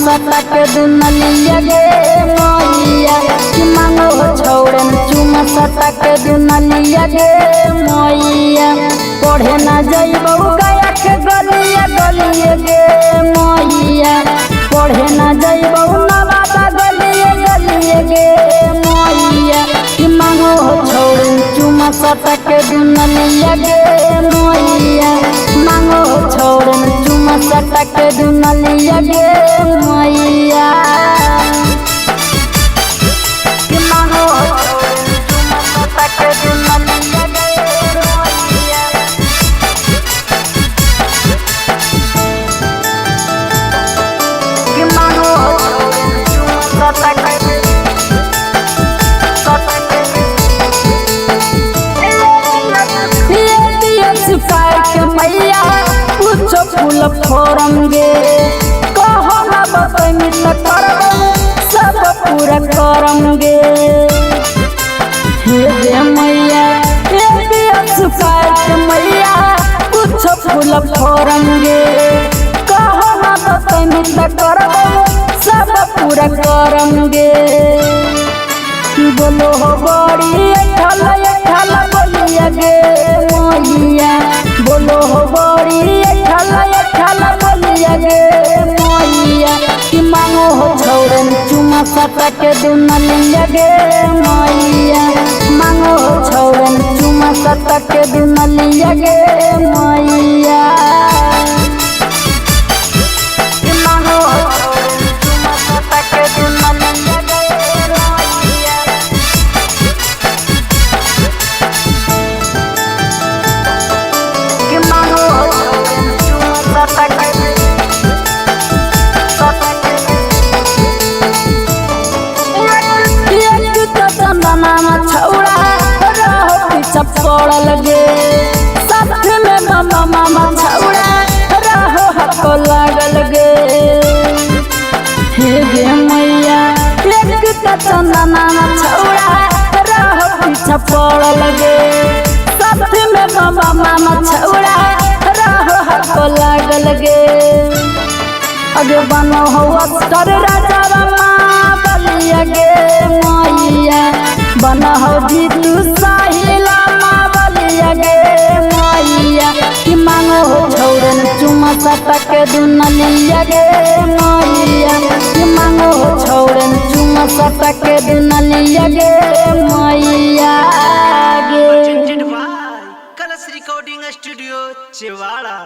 सटा के दुनलिया गे मैया कि मांगो छोड़न चुमा सटा के दुनलिया गे मैया पढ़े ना जाइबो गया के गलिया गलिया गे मैया पढ़े ना जाइबो नवादा गलिया गलिया गे मैया कि मांगो छोड़न चुमा सटा के दुनलिया गे मैया मांगो छोड़न चुमा सटा के दुनलिया गे मैया कि मांगो छोड़न चुमा सटा के दुनलिया गे मैया कि मांगो छोड़न चुमा सटा के मैया कुछ फूल फोरम गे कहो ना बतमी त करब सब पूरा करम गे हे गे मैया मैया कुछ फूल फोरम गे कहो ना बतमी त करब सब पूरा करम गे बोलो हो बड़ी अठल बोलिया गे मैया बोलो हो बड़ी अठल बोलिया गे मैया कि मांगो हो छोड़न चुमा सटा के दुनलिया गे मैया मांगो हो छोड़न चुमा सटा के दुनलिया गे मैया कि मांगो हो छोड़न चुमा सटा के दुनलिया गे मैया कि मांगो छोड़न चुमा सटा के छौड़ा रहो पीछा पड़ल गे साथ में मामा छौड़ा रहो हको लागल गे हे गे मैया चंदना छौड़ा रहो पीछा पड़ल गे साथ में मामा छौड़ा रहो हको लागल गे अगे बनो हो अक्सर राजा बलिया गे मैया बना हो जीतू साहिला माँ बलिया गे मैया कि मांगो हो छोड़न चुमा सटा के दुनलिया गे मैया कि मांगो हो छोड़न चुमा सटा के दुनलिया गे मैया गे कलश रिकॉर्डिंग स्टूडियो चेवाड़ा।